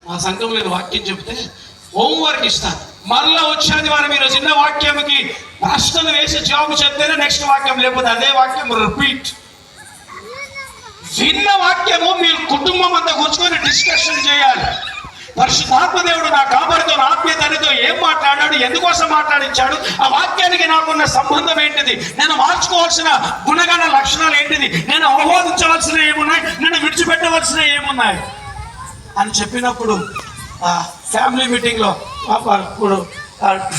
మా సంఘంలో నేను వాక్యం చెప్తే హోంవర్క్ ఇస్తాను. మళ్ళా వచ్చే ఆదివారం మీరు చిన్న వాక్యంకి ప్రశ్నలు వేసి జవాబు చెప్తేనే నెక్స్ట్ వాక్యం, లేకపోతే అదే వాక్యం రిపీట్. చిన్న వాక్యము మీరు కుటుంబం అంతా కూర్చొని డిస్కషన్ చేయాలి. పరిశుద్ధాత్మ దేవుడు నా కాపరితో నా ఆత్మీయతనితో ఏం మాట్లాడాడు, ఎందుకోసం మాట్లాడించాడు, ఆ వాక్యానికి నాకున్న సంబంధం ఏంటిది, నేను మార్చుకోవాల్సిన గుణగణ లక్షణాలు ఏంటిది, నేను ఆహ్వానించవలసిన ఏమున్నాయి, నేను విడిచిపెట్టవలసిన ఏమున్నాయి అని చెప్పినప్పుడు ఆ ఫ్యామిలీ మీటింగ్లో ఇప్పుడు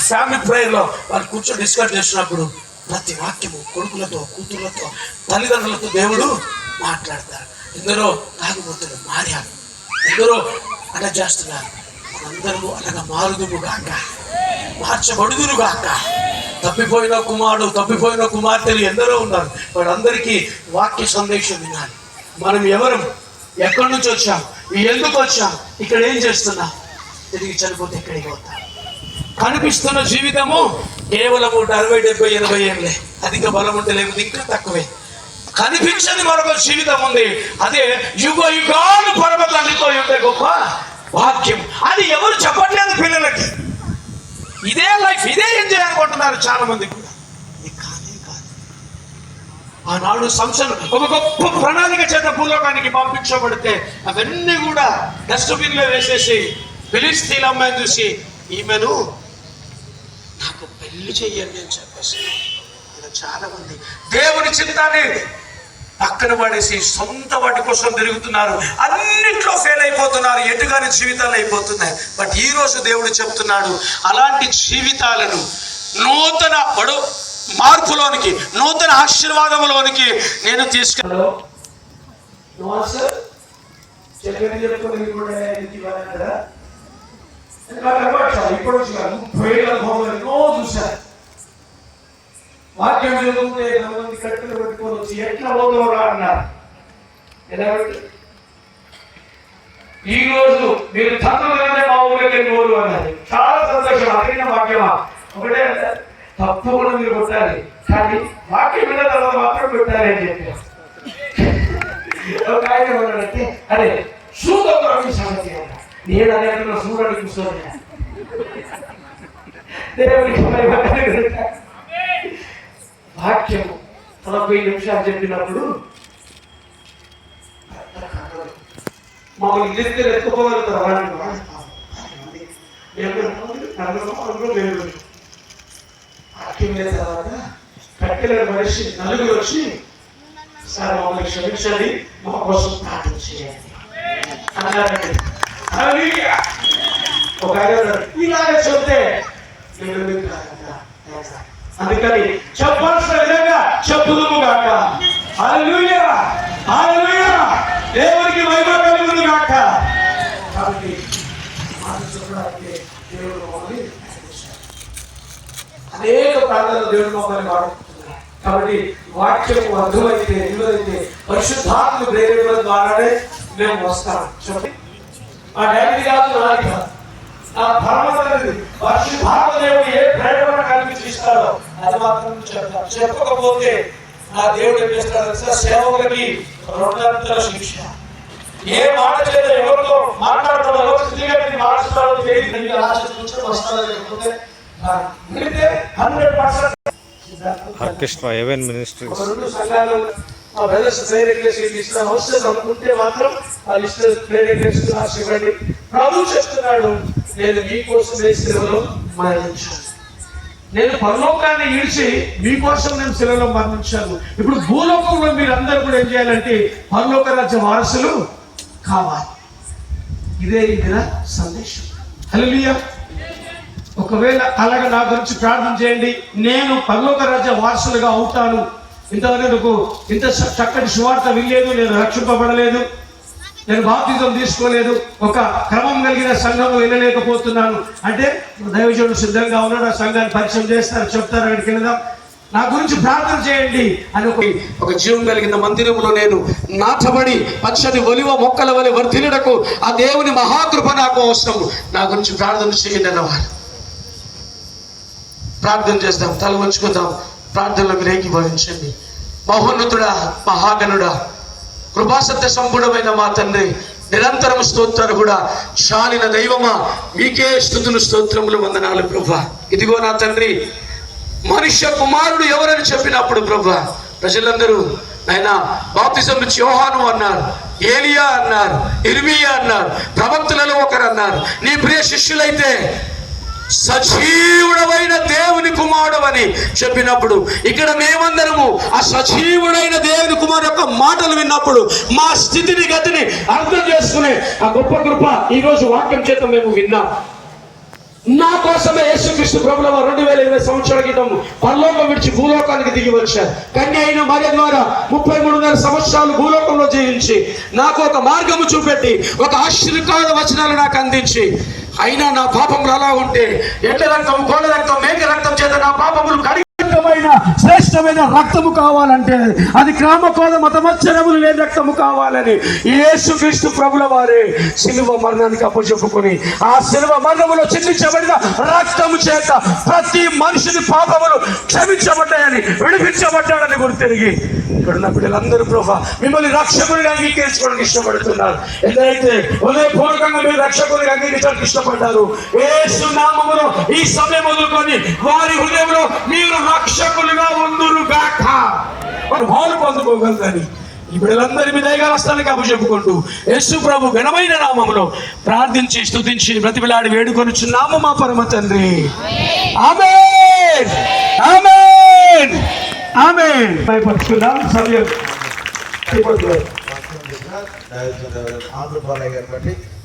ఫ్యామిలీ ప్రేయర్లో వాళ్ళు కూర్చొని డిస్కస్ చేసినప్పుడు ప్రతి వాక్యము కొడుకులతో, కూతుర్లతో, తల్లిదండ్రులతో దేవుడు మాట్లాడతారు. ఎందరో తాగుబోతులు మారారు, ఎందరో అలా చేస్తున్నారు. అందరూ అలాగా మారుదుము గాక, మార్చబడుదురు గాక. తప్పిపోయిన కుమారుడు, తప్పిపోయిన కుమార్తెలు ఎందరో ఉన్నారు. వాళ్ళందరికీ వాక్య సందేశం వినాలి. మనం ఎవరు, ఎక్కడి నుంచి వచ్చాం, ఎందుకు వచ్చాం, ఇక్కడ ఏం చేస్తున్నాం, తిరిగి చనిపోతే ఎక్కడికి పోతాం. కనిపిస్తున్న జీవితము కేవలం 60, 70, 80 ఏళ్ళే. అధిక బలం ఉంటే లేకపోతే ఇంకా తక్కువే. కనిపించని మరొక జీవితం ఉంది, అదే యుగ యుగాలు పర్వతాలతో ఉండే గొప్ప వాక్యం. అది ఎవరు చెప్పట్లేదు పిల్లలకి. ఇదే లైఫ్, ఇదే ఎంజాయ్ అనుకుంటున్నారు చాలా మంది కూడా. ఇది కానే కాదు. ఆనాడు సంసన్ ఒక గొప్ప ప్రణాళిక చేత భూలోకానికి పంపించబడితే అవన్నీ కూడా డస్ట్బిన్ లో వేసేసి ఫిలిస్తీన్ అమ్మాయిని చూసి ఈమెను నాకు పెళ్లి చెయ్యండి అని చెప్పేసి చాలా మంది దేవుని చిత్తాన్ని పక్కన పడేసి సొంత వాటి కోసం తిరుగుతున్నారు. అన్నింట్లో ఫెయిల్ అయిపోతున్నారు, ఎటుగాని జీవితాలు అయిపోతున్నాయి. బట్ ఈ రోజు దేవుడు చెప్తున్నాడు, అలాంటి జీవితాలను నూతన మార్పులోనికి, నూతన ఆశీర్వాదంలోనికి నేను తీసుకెళ్ళాను. ఇప్పుడు చూశారు వాక్యం చదువుతుంటే కొంతమంది కట్టెలు పెట్టుకొని వచ్చి ఎట్లా పోతారా అన్నారు. ఈ రోజు మీరు తండ్రులనే మా ఊరికి నోరు అన్నది. చాలా సంతోషం. అడిగిన వాక్యమా ఒకటే, తప్పకుండా మీరు కొట్టాలి, కానీ వాక్యం విన్న తర్వాత మాత్రం పెట్టాలి అని చెప్పారు. ఒక ఆయన ఏమన్నాడంటే, అరే సూదొక సంగతి అన్న, నేను అదే సూర్యుడికి కూర్చోని దేవుడికి వాక్యము 40 నిమిషాలు చెప్పినప్పుడు మమ్మల్ని ఇద్దరు ఎత్తుకోగలుగుతారు. వాక్యం అయిన తర్వాత కట్టెల మనిషి నలుగురు వచ్చి, సార్ మమ్మల్ని క్షమించండి, మా కోసం ప్రార్థన చేయండి అన్నారండి. ఒక ఆయన ఇలాగే చెప్తే అందుకని చెప్పాల్సిన విధంగా చెప్పుదుము గాక. హల్లెలూయా, హల్లెలూయా, దేవునికి మహిమ కలుగును గాక. కాబట్టి దేవుడు మమ్మల్ని అనేక ప్రాంతాల్లో దేవుడు మమ్మల్ని వాడుకుంటున్నారు. కాబట్టి వాక్యం అర్థమైతే, నిలవైతే పరిశుద్ధాత్మ ప్రేరేపణ ద్వారానే మేము వస్తాం. చెప్పండి, ఆ డాడీ కాదు, నాది కాదు, ఆ పరమతండ్రి పరిశుద్ధాత్మ దేవుడు ఏ ప్రేరేపణ కలిగించి ఇస్తాడో అది మాత్రం చెప్తాను. చెప్పకపోతే నా దేవుడు ఏం చేస్తాడు, సేవకులకి 2 అంతల శిక్ష. ఏ మాట చేత ఎవరితో మాట్లాడతాడో, మాట్లాడతాడో తెలియదు. వస్తాడో లేకపోతే 100%. ఆర్కెస్ట్రా ఎవెన్ మినిస్ట్రీ 2 సంఘాలు ఆ బ్రదర్స్ ప్రేరేట్ ఇస్తాను వస్తుంది అనుకుంటే మాత్రం ఆ లిస్ట్ ప్రేరేట్ ఆశివ్వండి. ప్రభు చెప్తున్నాడు, నేను మీకోసం శిలువలో మరణించాను, నేను పరలోకాన్ని ఈడ్చి మీకోసం నేను శిలువలో మరణించాను. ఇప్పుడు భూలోకంలో మీరు అందరూ కూడా ఏం చేయాలంటే పరలోక రాజ్య వారసులు కావాలి. ఇదే ఇదిన సందేశం. హల్లెలూయా. ఒకవేళ అలాగే నా గురించి ప్రార్థన చేయండి, నేను పరలోక రాజ్య వారసులుగా అవుతాను. ఇంతవరకు ఇంత చక్కటి సువార్త వినలేదు, నేను రక్షింపబడలేదు, నేను బాప్తిజం తీసుకోలేదు, ఒక క్రమం కలిగిన సంఘం వెళ్ళలేకపోతున్నాను అంటే దైవజనుడు సిద్ధంగా ఉన్నాడు, ఆ సంఘాన్ని పరిచయం చేస్తారు, చెప్తారు, అక్కడికి వెళ్దాం, నా గురించి ప్రార్థన చేయండి అని ఒక జీవం కలిగిన మందిరంలో నేను నాటబడి పచ్చని ఒలివ మొక్కల వలె వర్ధిల్లుటకు ఆ దేవుని మహాకృప నాకు అవసరం, నా గురించి ప్రార్థన చేయండి అన్నవారు. ప్రార్థన చేద్దాం, తల వంచుకుందాం, ప్రార్థనలకు ఏకీభవించండి. మహోన్నతుడా, మహాగణుడా, కృపాసత్య సంపూర్ణమైన మా తండ్రి, నిరంతరం స్తోత్రాలు కూడా చాలిన దైవమా, మీకే స్తుతులు స్తోత్రములు వందనాలు ప్రభువా. ఇదిగో నా తండ్రి, మనుష్య కుమారుడు ఎవరని చెప్పినప్పుడు ప్రభువా, ప్రజలందరూ ఆయన బాప్తిజం ఇచ్చి యోహాను అన్నారు, ఏలియా అన్నారు, ఇర్మియా అన్నారు, ప్రవక్తలలో ఒకరు అన్నారు. నీ ప్రియ శిష్యులైతే సజీవుడవైన దేవుని కుమారుడు అని చెప్పినప్పుడు, ఇక్కడ మేమందరము ఆ సజీవుడైన దేవుని కుమారుడు యొక్క మాటలు విన్నప్పుడు మా స్థితిని గతిని అర్థం చేసుకునే ఆ గొప్ప కృప ఈ రోజు వాక్యం చేత మేము విన్నాం. నా కోసమే యేసుక్రీస్తు ప్రభుల 2020 సంవత్సరాల క్రితం పరలోకం విడిచి భూలోకానికి దిగి వచ్చారు. కన్య అయిన మరియ ద్వారా 33.5 సంవత్సరాలు భూలోకంలో జీవించి నాకు ఒక మార్గము చూపెట్టి ఒక ఆశీర్వాద వచనాలు నాకు అందించి, అయినా నా పాపములు అలా ఉంటే ఎడ్ల రక్తం, కోళ్ళ రక్తం, మేక రక్తం చేత నా పాపములు కడిగి శ్రేష్టమైన రక్తము కావాలంటే అది క్రామకోద మతమచ్చరములు లేని రక్తము కావాలని యేసుక్రీస్తు ప్రభుల వారే సిలువ మరణానికి అప్పచెప్పుకొని ఆ సిలువ మరణములో చిందించబడిన రక్తము చేత ప్రతి మనిషిని పాపములు క్షమించబడ్డాయని, విడిపించబడ్డాడని గుర్తిరిగి ఇక్కడున్న బిడ్డలందరూ ప్రభా మిమ్మల్ని రక్షకుడిగా అంగీకరించుకోవడానికి ఇష్టపడుతున్నారు. ఎంతైతే హృదయపూర్వకంగా మీరు రక్షకుడిగా అంగీకరించడానికి ఇష్టపడ్డారు, యేసు నామములో ఈ సమయం మొదలుకొని వారి హృదయంలో మీరు రక్షకులుగా ఉందురుగాక, వారు పాలు పొందుకోగలరని ఈ బిడ్డలందరి మీ దయగా వస్తానికి అప్పచెప్పుకుంటూ యేసు ప్రభు ఘనమైన నామములో ప్రార్థించి స్తుతించి బ్రతిమిలాడి వేడుకొనుచున్నాము మా పరమ తండ్రి. ఆమేన్, ఆమేన్, ఆమేన్. భయపడుతున్నాం సమయం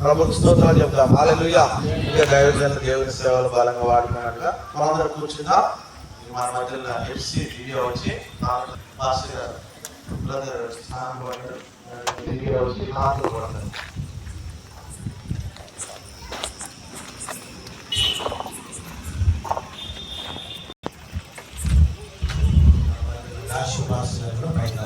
ప్రభుత్వ స్తోత్రాలు చెప్తాం. హల్లెలూయా. ఇంకా దైవజనులు దేవుని సేవలు బలంగా వాడుకున్నట్టుగా మనందరం కూర్చుందా. మన మధ్యలో ఎఫ్సి వీడియో వచ్చి మాస్టర్ గారు బ్రదర్ స్నానం పడ్డారు, వీడియో వచ్చి హాతలు పడతారు. రాష్ట్ర భాషలో పైన